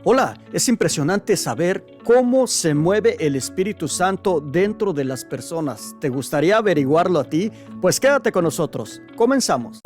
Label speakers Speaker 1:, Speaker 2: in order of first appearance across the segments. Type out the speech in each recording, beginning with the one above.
Speaker 1: Hola, es impresionante saber cómo se mueve el Espíritu Santo dentro de las personas. ¿Te gustaría averiguarlo a ti? Pues quédate con nosotros. Comenzamos.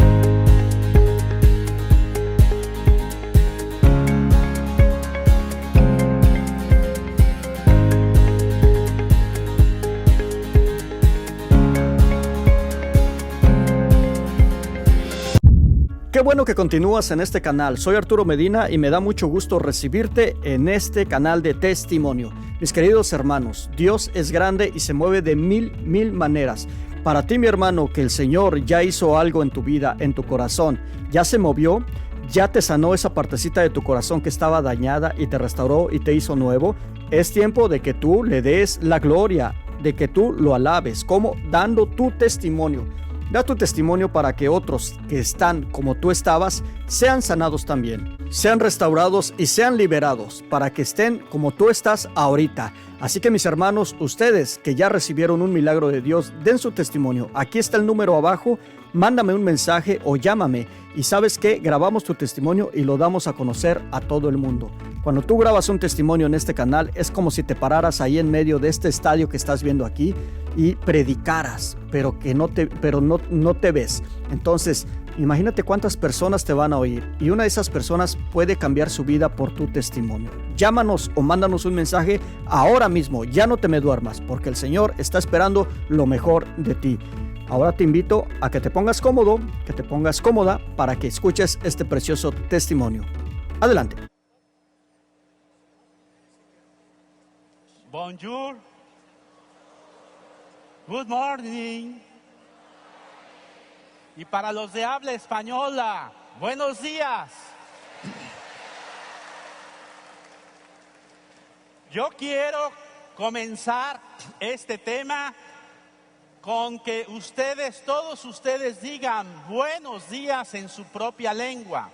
Speaker 1: Qué bueno que continúas en este canal. Soy Arturo Medina y me da mucho gusto recibirte en este canal de testimonio. Mis queridos hermanos, Dios es grande y se mueve de mil maneras. Para ti, mi hermano, que el Señor ya hizo algo en tu vida, en tu corazón, ya se movió, ya te sanó esa partecita de tu corazón que estaba dañada y te restauró y te hizo nuevo. Es tiempo de que tú le des la gloria, de que tú lo alabes, como dando tu testimonio. Da tu testimonio para que otros que están como tú estabas sean sanados también, sean restaurados y sean liberados para que estén como tú estás ahorita. Así que mis hermanos, ustedes que ya recibieron un milagro de Dios, den su testimonio. Aquí está el número abajo, mándame un mensaje o llámame y ¿sabes qué? Grabamos tu testimonio y lo damos a conocer a todo el mundo. Cuando tú grabas un testimonio en este canal es como si te pararas ahí en medio de este estadio que estás viendo aquí y predicaras, pero no te ves. Entonces, imagínate cuántas personas te van a oír y una de esas personas puede cambiar su vida por tu testimonio. Llámanos o mándanos un mensaje ahora mismo, ya no te me duermas, porque el Señor está esperando lo mejor de ti. Ahora te invito a que te pongas cómodo, que te pongas cómoda para que escuches este precioso testimonio. Adelante.
Speaker 2: Bonjour. Good morning. Y para los de habla española, buenos días. Yo quiero comenzar este tema con que todos ustedes digan buenos días en su propia lengua.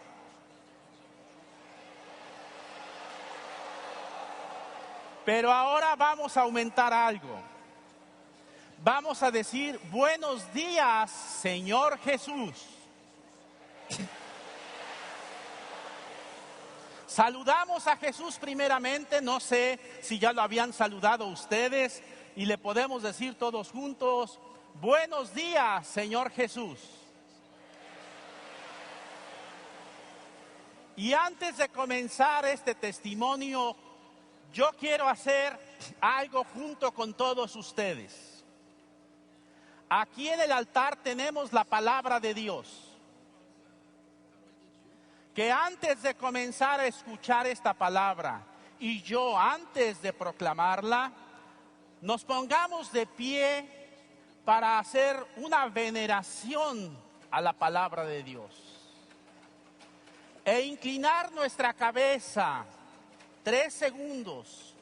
Speaker 2: Pero ahora vamos a aumentar algo. Vamos a decir buenos días, Señor Jesús. Saludamos a Jesús primeramente, no sé si ya lo habían saludado ustedes y le podemos decir todos juntos, buenos días, Señor Jesús. Y antes de comenzar este testimonio, yo quiero hacer algo junto con todos ustedes. Aquí en el altar tenemos la palabra de Dios. Que antes de comenzar a escuchar esta palabra y yo antes de proclamarla, nos pongamos de pie para hacer una veneración a la palabra de Dios. E inclinar nuestra cabeza 3 segundos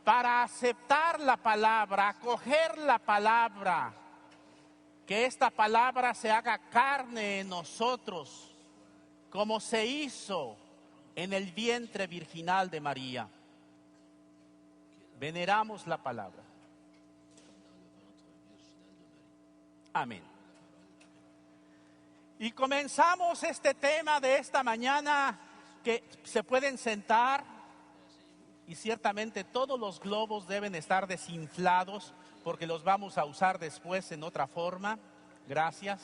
Speaker 2: para aceptar la palabra, acoger la palabra, que esta palabra se haga carne en nosotros, como se hizo en el vientre virginal de María. Veneramos la palabra. Amén. Y comenzamos este tema de esta mañana, que se pueden sentar y ciertamente todos los globos deben estar desinflados porque los vamos a usar después en otra forma. Gracias.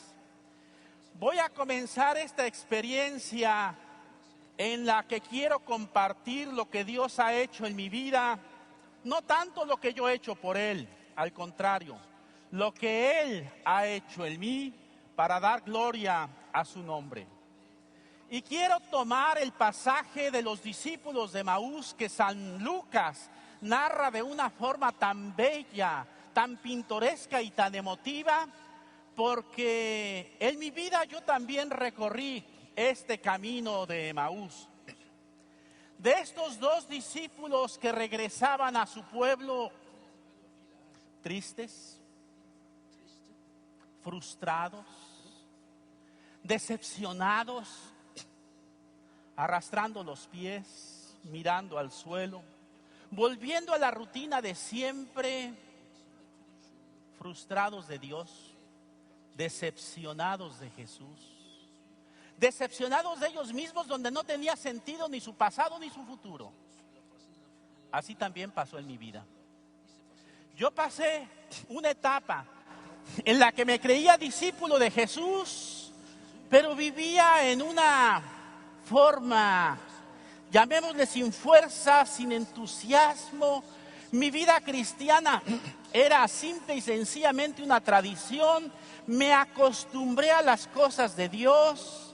Speaker 2: Voy a comenzar esta experiencia en la que quiero compartir lo que Dios ha hecho en mi vida, no tanto lo que yo he hecho por Él, al contrario, lo que Él ha hecho en mí para dar gloria a su nombre. Y quiero tomar el pasaje de los discípulos de Emaús que San Lucas narra de una forma tan bella, tan pintoresca y tan emotiva, porque en mi vida yo también recorrí este camino de Emaús. De estos 2 discípulos que regresaban a su pueblo tristes, frustrados, decepcionados, arrastrando los pies, mirando al suelo, volviendo a la rutina de siempre, frustrados de Dios, decepcionados de Jesús, decepcionados de ellos mismos, donde no tenía sentido ni su pasado ni su futuro. Así también pasó en mi vida. Yo pasé una etapa en la que me creía discípulo de Jesús, pero vivía en una forma, llamémosle, sin fuerza, sin entusiasmo. Mi vida cristiana era simple y sencillamente una tradición. Me acostumbré a las cosas de Dios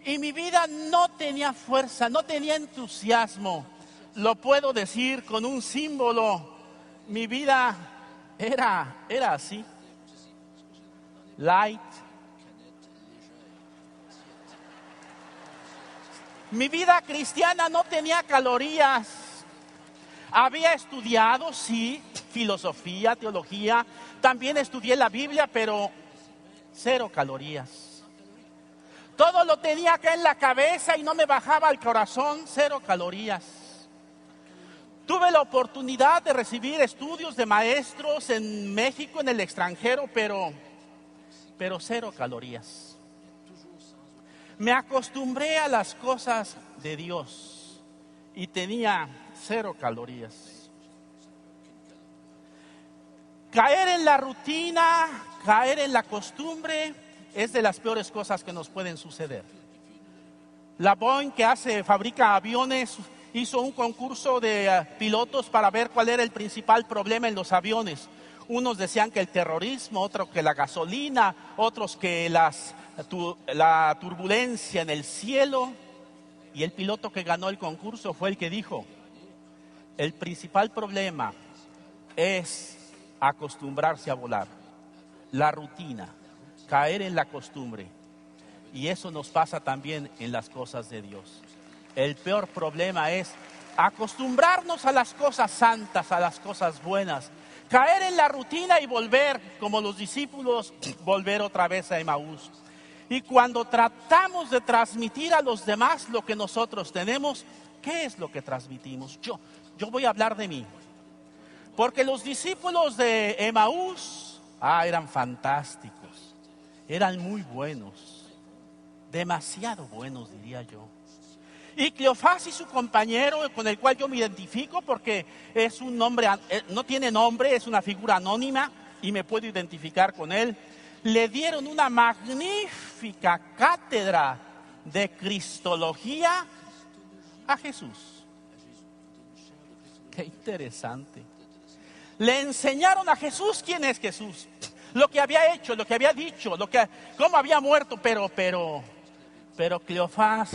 Speaker 2: y mi vida no tenía fuerza, no tenía entusiasmo. Lo puedo decir con un símbolo. Mi vida era así. Light. Mi vida cristiana no tenía calorías. Había estudiado, sí, filosofía, teología. También estudié la Biblia, pero 0 calorías. Todo lo tenía acá en la cabeza y no me bajaba al corazón. 0 calorías. Tuve la oportunidad de recibir estudios de maestros en México, en el extranjero, pero 0 calorías. Me acostumbré a las cosas de Dios y tenía 0 calorías. Caer en la rutina, caer en la costumbre es de las peores cosas que nos pueden suceder. La Boeing, que fabrica aviones, hizo un concurso de pilotos para ver cuál era el principal problema en los aviones. Unos decían que el terrorismo, otros que la gasolina, otros que la turbulencia en el cielo. Y el piloto que ganó el concurso fue el que dijo: el principal problema es acostumbrarse a volar, la rutina, caer en la costumbre. Y eso nos pasa también en las cosas de Dios. El peor problema es acostumbrarnos a las cosas santas, a las cosas buenas, caer en la rutina y volver, como los discípulos, volver otra vez a Emaús. Y cuando tratamos de transmitir a los demás lo que nosotros tenemos, ¿qué es lo que transmitimos? Yo voy a hablar de mí. Porque los discípulos de Emaús eran fantásticos, eran muy buenos, demasiado buenos, diría yo. Y Cleofás y su compañero, con el cual yo me identifico, porque es un nombre, no tiene nombre, es una figura anónima y me puedo identificar con él, le dieron una magnífica cátedra de cristología a Jesús. Qué interesante. Le enseñaron a Jesús quién es Jesús, lo que había hecho, lo que había dicho, cómo había muerto, pero Cleofás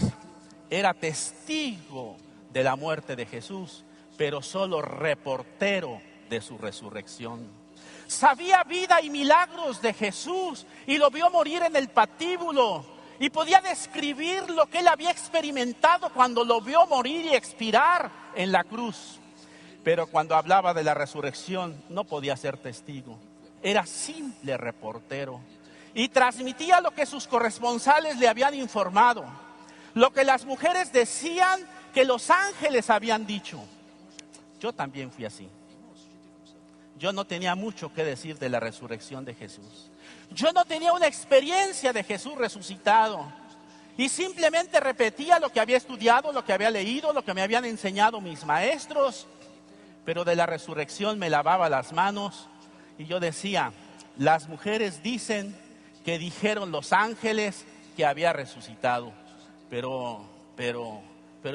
Speaker 2: era testigo de la muerte de Jesús, pero solo reportero de su resurrección. Sabía vida y milagros de Jesús y lo vio morir en el patíbulo y podía describir lo que él había experimentado cuando lo vio morir y expirar en la cruz. Pero cuando hablaba de la resurrección no podía ser testigo, era simple reportero y transmitía lo que sus corresponsales le habían informado, lo que las mujeres decían que los ángeles habían dicho. Yo también fui así. Yo no tenía mucho que decir de la resurrección de Jesús. Yo no tenía una experiencia de Jesús resucitado. Y simplemente repetía lo que había estudiado, lo que había leído, lo que me habían enseñado mis maestros. Pero de la resurrección me lavaba las manos y yo decía: las mujeres dicen que dijeron los ángeles que había resucitado. Pero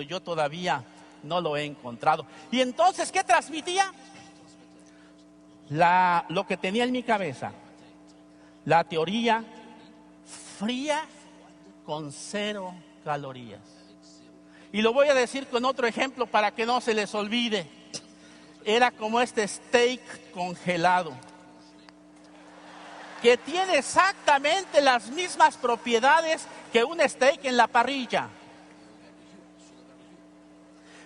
Speaker 2: yo todavía no lo he encontrado. Y entonces, ¿qué transmitía? Lo que tenía en mi cabeza, la teoría fría con 0 calorías. Y lo voy a decir con otro ejemplo para que no se les olvide. Era como este steak congelado, que tiene exactamente las mismas propiedades que un steak en la parrilla,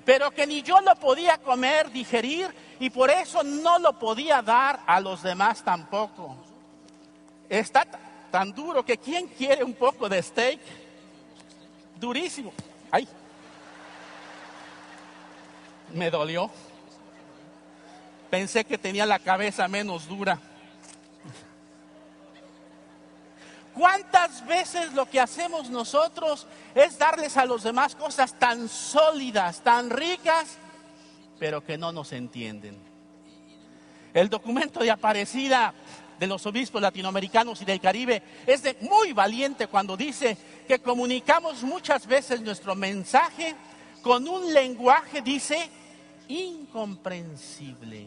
Speaker 2: pero que ni yo lo podía comer, digerir, y por eso no lo podía dar a los demás tampoco. Está tan duro que ¿quién quiere un poco de steak? Durísimo. ¡Ay! Me dolió. Pensé que tenía la cabeza menos dura. ¿Cuántas veces lo que hacemos nosotros es darles a los demás cosas tan sólidas, tan ricas, pero que no nos entienden? El documento de Aparecida de los obispos latinoamericanos y del Caribe es muy valiente cuando dice que comunicamos muchas veces nuestro mensaje con un lenguaje, dice, incomprensible.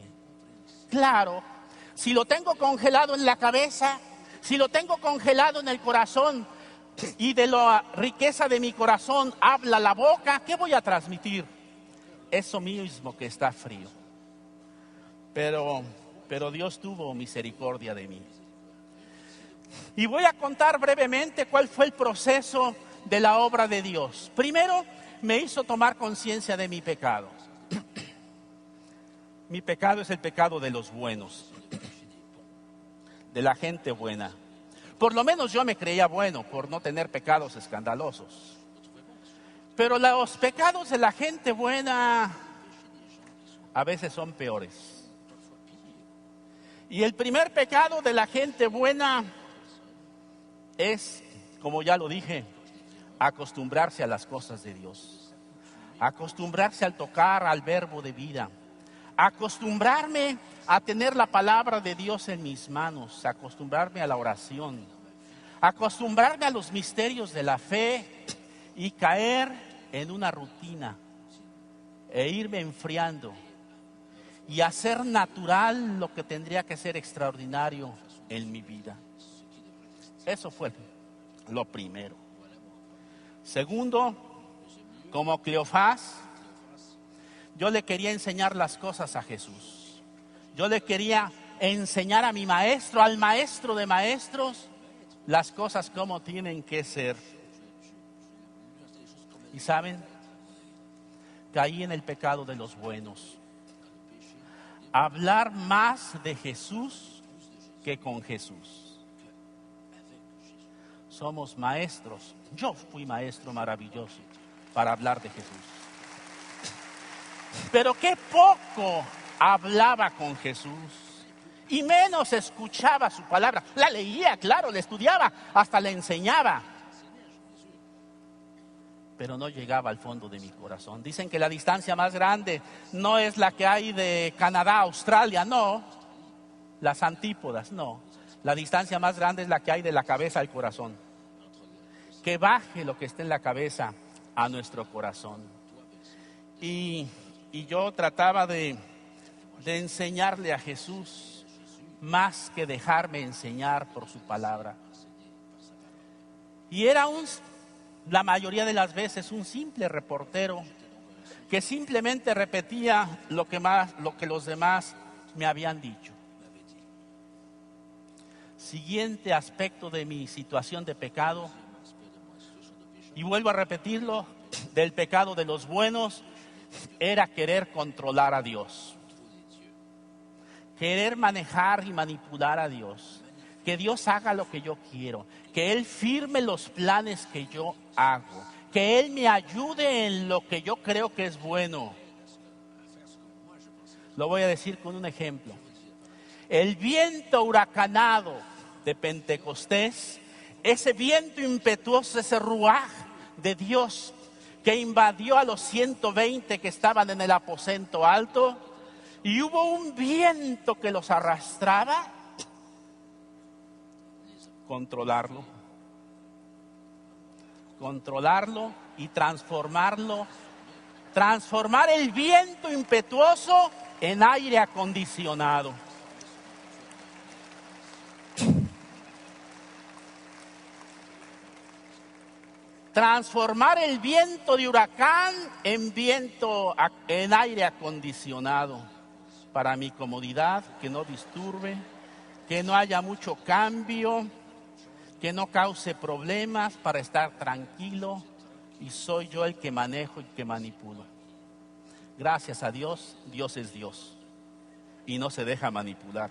Speaker 2: Claro, si lo tengo congelado en la cabeza, si lo tengo congelado en el corazón y de la riqueza de mi corazón habla la boca, ¿qué voy a transmitir? Eso mismo que está frío. Pero Dios tuvo misericordia de mí. Y voy a contar brevemente cuál fue el proceso de la obra de Dios. Primero, me hizo tomar conciencia de mi pecado. Mi pecado es el pecado de los buenos, de la gente buena. Por lo menos yo me creía bueno por no tener pecados escandalosos. Pero los pecados de la gente buena a veces son peores. Y el primer pecado de la gente buena es, como ya lo dije, acostumbrarse a las cosas de Dios. Acostumbrarse al tocar al verbo de vida. Acostumbrarme a tener la palabra de Dios en mis manos. Acostumbrarme a la oración. Acostumbrarme a los misterios de la fe y caer en una rutina e irme enfriando. Y hacer natural lo que tendría que ser extraordinario en mi vida. Eso fue lo primero. Segundo, como Cleofás, yo le quería enseñar las cosas a Jesús. Yo le quería enseñar a mi maestro, al maestro de maestros, las cosas como tienen que ser. Y saben, caí en el pecado de los buenos. Hablar más de Jesús que con Jesús. Somos maestros. Yo fui maestro maravilloso para hablar de Jesús. Pero qué poco hablaba con Jesús. Y menos escuchaba su palabra. La leía, claro, la estudiaba, hasta la enseñaba. Pero no llegaba al fondo de mi corazón. Dicen que la distancia más grande no es la que hay de Canadá a Australia, no. Las antípodas, no. La distancia más grande es la que hay de la cabeza al corazón. Que baje lo que esté en la cabeza a nuestro corazón. Y yo trataba de enseñarle a Jesús más que dejarme enseñar por su palabra. Y era la mayoría de las veces un simple reportero que simplemente repetía lo que los demás me habían dicho. Siguiente aspecto de mi situación de pecado, y vuelvo a repetirlo, del pecado de los buenos, era querer controlar a Dios. Querer manejar y manipular a Dios. Que Dios haga lo que yo quiero. Que Él firme los planes que yo hago. Que Él me ayude en lo que yo creo que es bueno. Lo voy a decir con un ejemplo. El viento huracanado de Pentecostés, ese viento impetuoso, ese ruaj de Dios que invadió a los 120 que estaban en el aposento alto, y hubo un viento que los arrastraba. Controlarlo y transformarlo. Transformar el viento impetuoso en aire acondicionado. Transformar el viento de huracán en aire acondicionado. Para mi comodidad, que no disturbe, que no haya mucho cambio, que no cause problemas, para estar tranquilo, y soy yo el que manejo y que manipulo. Gracias a Dios, Dios es Dios y no se deja manipular.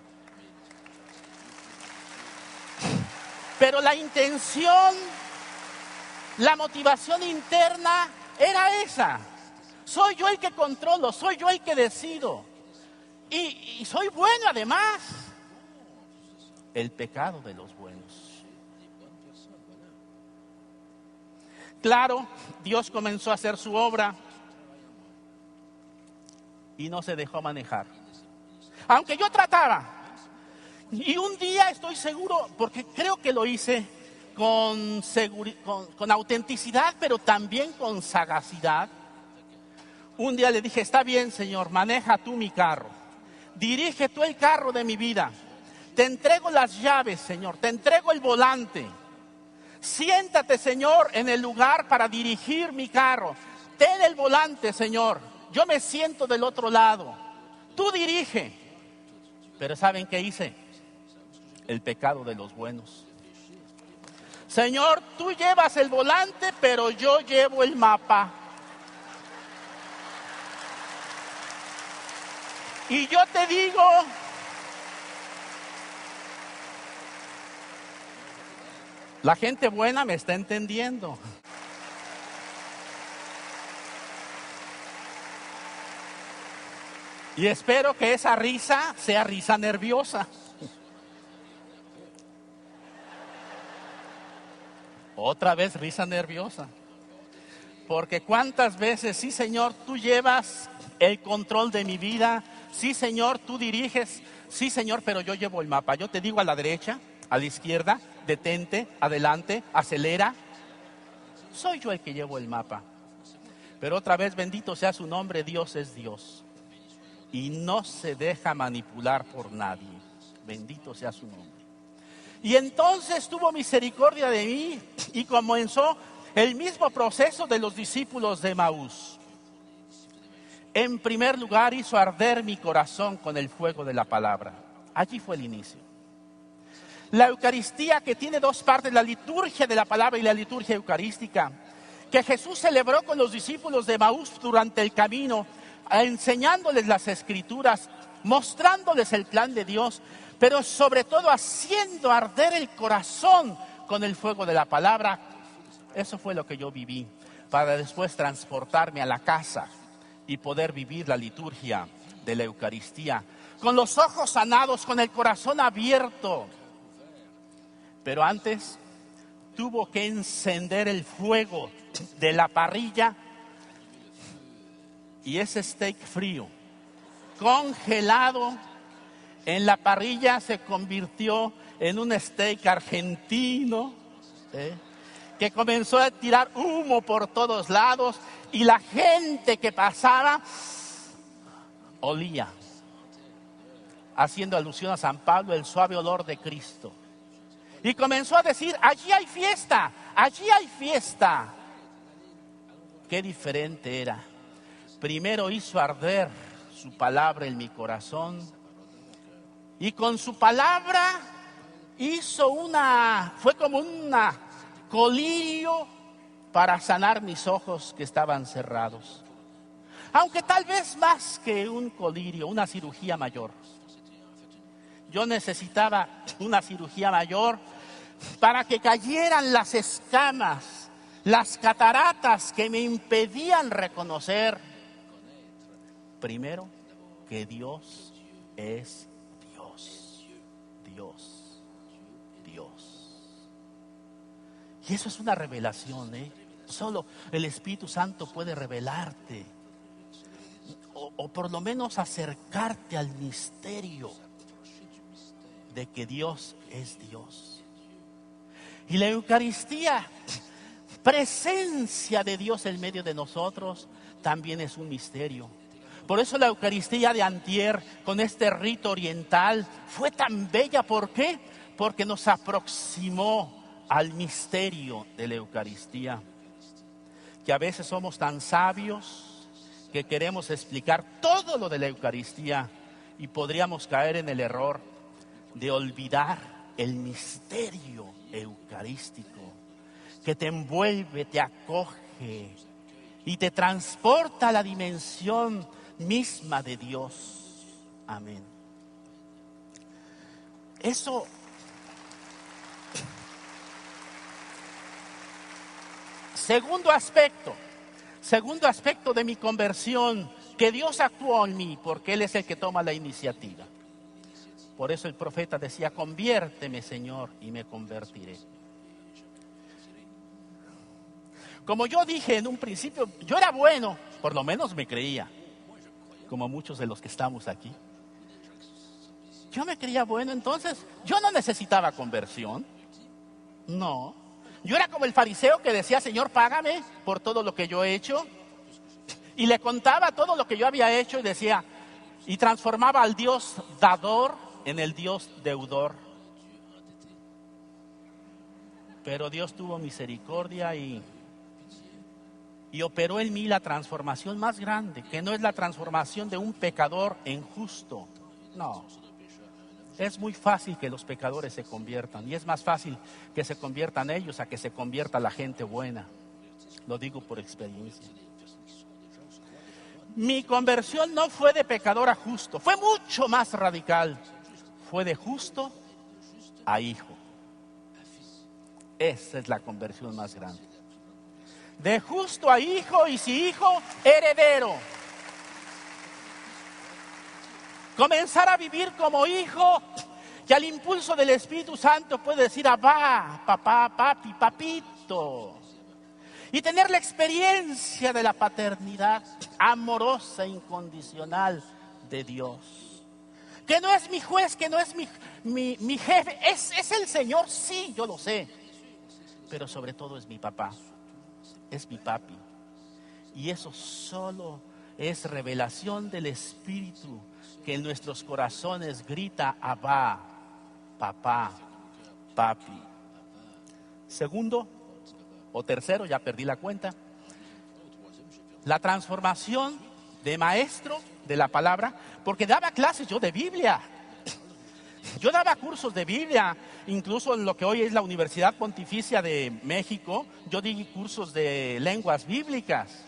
Speaker 2: Pero la intención, la motivación interna era esa. Soy yo el que controlo, soy yo el que decido. Y soy bueno además. El pecado de los buenos. claro, Dios comenzó a hacer su obra y no se dejó manejar. Aunque yo trataba. Y un día estoy seguro, porque creo que lo hice con autenticidad, pero también con sagacidad. Un día le dije, está bien, Señor, maneja tú mi carro. Dirige tú el carro de mi vida. Te entrego las llaves, Señor. Te entrego el volante. Siéntate, Señor, en el lugar para dirigir mi carro. Ten el volante, Señor. Yo me siento del otro lado. Tú dirige. Pero ¿saben qué hice? El pecado de los buenos. Señor, tú llevas el volante, pero yo llevo el mapa. Y yo te digo, la gente buena me está entendiendo. Y espero que esa risa sea risa nerviosa. Otra vez risa nerviosa. Porque cuántas veces, sí, Señor, tú llevas el control de mi vida. Sí, Señor, tú diriges. Sí, Señor, pero yo llevo el mapa. Yo te digo a la derecha, a la izquierda, detente, adelante, acelera. Soy yo el que llevo el mapa. Pero otra vez, bendito sea su nombre, Dios es Dios. Y no se deja manipular por nadie. Bendito sea su nombre. Y entonces tuvo misericordia de mí y comenzó el mismo proceso de los discípulos de Emaús. En primer lugar, hizo arder mi corazón con el fuego de la palabra. Allí fue el inicio. La Eucaristía, que tiene dos partes, la liturgia de la palabra y la liturgia eucarística, que Jesús celebró con los discípulos de Emaús durante el camino, enseñándoles las Escrituras, mostrándoles el plan de Dios, pero sobre todo haciendo arder el corazón con el fuego de la palabra. Eso fue lo que yo viví, para después transportarme a la casa y poder vivir la liturgia de la Eucaristía, con los ojos sanados, con el corazón abierto. Pero antes tuvo que encender el fuego de la parrilla y ese steak frío, congelado, en la parrilla se convirtió en un steak argentino, que comenzó a tirar humo por todos lados y la gente que pasaba olía, haciendo alusión a San Pablo, el suave olor de Cristo. Y comenzó a decir, allí hay fiesta, allí hay fiesta. Qué diferente era. Primero hizo arder su palabra en mi corazón. Y con su palabra fue como un colirio para sanar mis ojos que estaban cerrados. Aunque tal vez más que un colirio, una cirugía mayor. Yo necesitaba una cirugía mayor para que cayeran las escamas, las cataratas que me impedían reconocer, primero, que Dios es Dios. Y eso es una revelación, Solo el Espíritu Santo puede revelarte, o por lo menos acercarte al misterio de que Dios es Dios. Y la Eucaristía, presencia de Dios en medio de nosotros, también es un misterio. Por eso la Eucaristía de antier, con este rito oriental, fue tan bella. ¿Por qué? Porque nos aproximó al misterio de la Eucaristía. Que a veces somos tan sabios que queremos explicar todo lo de la Eucaristía y podríamos caer en el error de olvidar el misterio eucarístico que te envuelve, te acoge y te transporta a la dimensión misma de Dios. Amén. Eso segundo aspecto de mi conversión, que Dios actuó en mí, porque Él es el que toma la iniciativa. Por eso el profeta decía, conviérteme, Señor, y me convertiré. Como yo dije en un principio, yo era bueno, por lo menos me creía, como muchos de los que estamos aquí. Yo me creía bueno, entonces yo no necesitaba conversión. No. Yo era como el fariseo que decía, Señor, págame por todo lo que yo he hecho. Y le contaba todo lo que yo había hecho y decía, y transformaba al Dios dador en el Dios deudor. Pero Dios tuvo misericordia y operó en mí la transformación más grande, que no es la transformación de un pecador en justo. No. Es muy fácil que los pecadores se conviertan y es más fácil que se conviertan ellos a que se convierta la gente buena. Lo digo por experiencia. Mi conversión no fue de pecador a justo, fue mucho más radical. Fue de justo a hijo. Esa es la conversión más grande. De justo a hijo y si hijo, heredero. Comenzar a vivir como hijo que al impulso del Espíritu Santo puede decir Abba, papá, papi, papito. Y tener la experiencia de la paternidad amorosa e incondicional de Dios. Que no es mi juez, que no es mi jefe, es el Señor, sí, yo lo sé. Pero sobre todo es mi papá, es mi papi. Y eso solo es revelación del Espíritu que en nuestros corazones grita Abba, papá, papi. Segundo o tercero, ya perdí la cuenta, la transformación de maestro de la palabra, porque daba clases yo de Biblia. Yo daba cursos de Biblia, incluso en lo que hoy es la Universidad Pontificia de México, yo di cursos de lenguas bíblicas.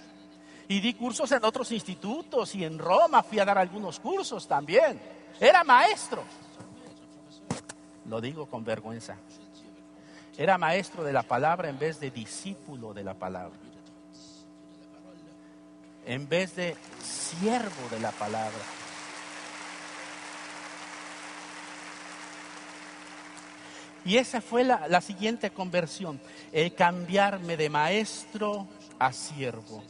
Speaker 2: Y di cursos en otros institutos y en Roma fui a dar algunos cursos también. Era maestro. Lo digo con vergüenza. Era maestro de la palabra en vez de discípulo de la palabra. En vez de siervo de la palabra. Y esa fue la siguiente conversión. El cambiarme de maestro a siervo.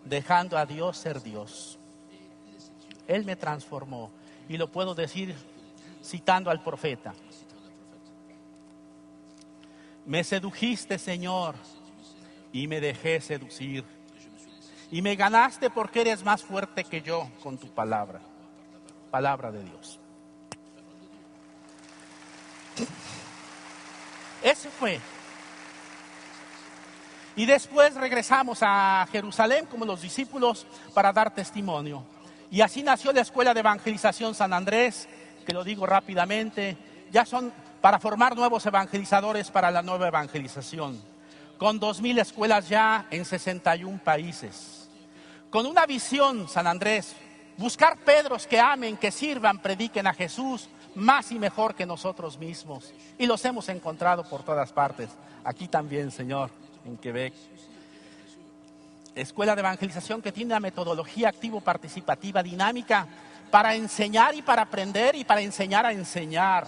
Speaker 2: Dejando a Dios ser Dios. Él me transformó. Y lo puedo decir citando al profeta. Me sedujiste, Señor, y me dejé seducir. Y me ganaste porque eres más fuerte que yo con tu palabra. Palabra de Dios. Ese fue. Y después regresamos a Jerusalén como los discípulos para dar testimonio. Y así nació la Escuela de Evangelización San Andrés, que lo digo rápidamente, ya son para formar nuevos evangelizadores para la nueva evangelización. Con 2,000 escuelas ya en 61 países. Con una visión, San Andrés, buscar Pedros que amen, que sirvan, prediquen a Jesús más y mejor que nosotros mismos. Y los hemos encontrado por todas partes. Aquí también, Señor. En Quebec. Escuela de evangelización que tiene una metodología activo-participativa dinámica para enseñar y para aprender y para enseñar a enseñar.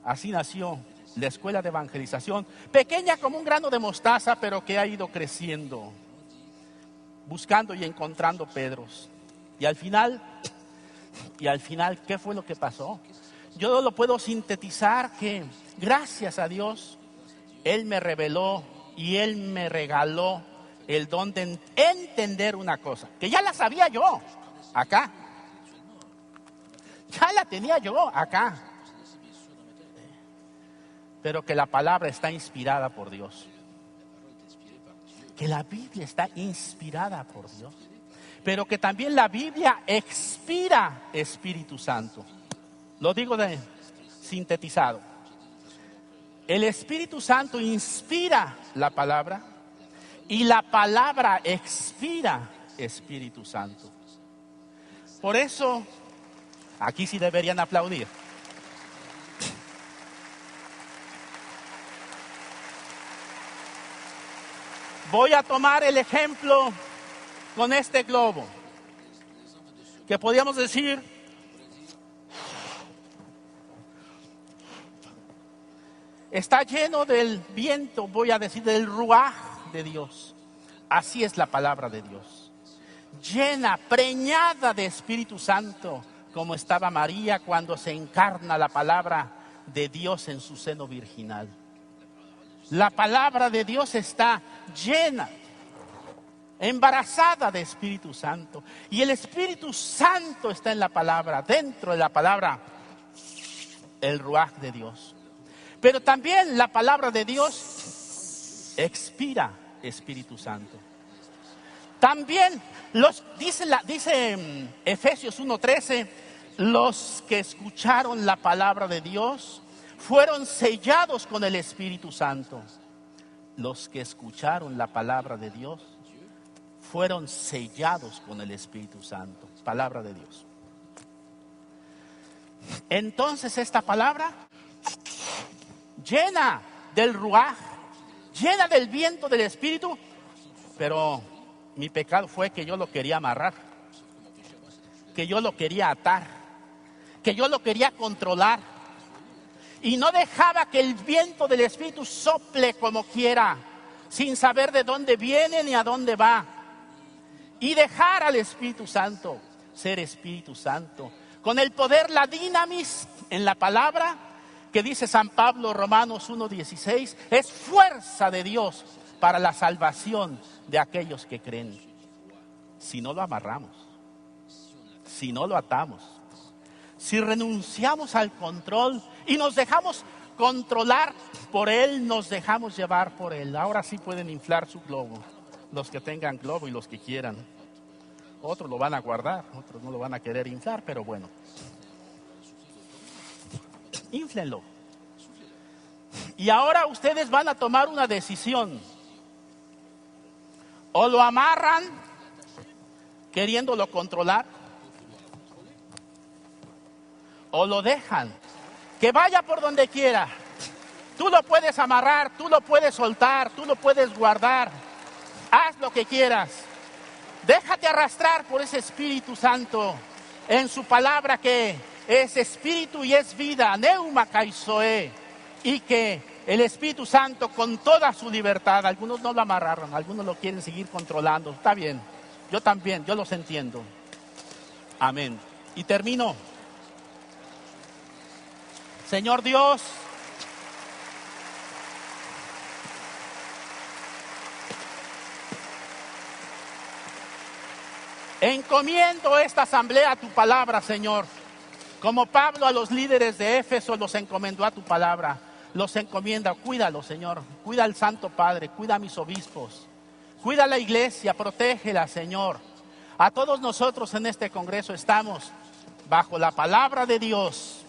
Speaker 2: Así nació la escuela de evangelización, pequeña como un grano de mostaza, pero que ha ido creciendo, buscando y encontrando Pedros. Y al final, ¿qué fue lo que pasó? Yo lo puedo sintetizar que gracias a Dios, Él me reveló y Él me regaló el don de entender una cosa, que ya la sabía yo acá. Ya la tenía yo acá. Pero que la palabra está inspirada por Dios. Que la Biblia está inspirada por Dios. Pero que también la Biblia expira Espíritu Santo. Lo digo sintetizado. El Espíritu Santo inspira la palabra y la palabra expira Espíritu Santo. Por eso, aquí sí deberían aplaudir. Voy a tomar el ejemplo con este globo, que podríamos decir está lleno del viento, voy a decir, del ruaj de Dios. Así es la palabra de Dios. Llena, preñada de Espíritu Santo, como estaba María cuando se encarna la palabra de Dios en su seno virginal. La palabra de Dios está llena, embarazada de Espíritu Santo. Y el Espíritu Santo está en la palabra, dentro de la palabra, el ruaj de Dios. Pero también la palabra de Dios expira Espíritu Santo. También dice Efesios 1:13, los que escucharon la palabra de Dios fueron sellados con el Espíritu Santo. Los que escucharon la palabra de Dios fueron sellados con el Espíritu Santo. Palabra de Dios. Entonces esta palabra llena del ruaj, llena del viento del Espíritu, pero mi pecado fue que yo lo quería amarrar, que yo lo quería atar, que yo lo quería controlar y no dejaba que el viento del Espíritu sople como quiera, sin saber de dónde viene ni a dónde va, y dejar al Espíritu Santo ser Espíritu Santo, con el poder, la dinamis en la palabra que dice San Pablo, Romanos 1:16, es fuerza de Dios para la salvación de aquellos que creen. Si no lo amarramos, si no lo atamos, si renunciamos al control y nos dejamos controlar por Él, nos dejamos llevar por Él. Ahora sí pueden inflar su globo, los que tengan globo y los que quieran. Otros lo van a guardar, otros no lo van a querer inflar, pero bueno. Inflenlo. Y ahora ustedes van a tomar una decisión. O lo amarran queriéndolo controlar, o lo dejan que vaya por donde quiera. Tú lo puedes amarrar, tú lo puedes soltar, tú lo puedes guardar. Haz lo que quieras. Déjate arrastrar por ese Espíritu Santo en su palabra, que es espíritu y es vida, neuma kai zoe, y que el Espíritu Santo con toda su libertad, algunos no lo amarraron, algunos lo quieren seguir controlando. Está bien, yo también, yo los entiendo. Amén. Y termino. Señor Dios, encomiendo esta asamblea a tu palabra, Señor. Como Pablo a los líderes de Éfeso los encomendó a tu palabra, los encomienda. Cuídalo, Señor. Cuida al Santo Padre, cuida a mis obispos, cuida a la iglesia, protégela, Señor. A todos nosotros en este congreso estamos bajo la palabra de Dios.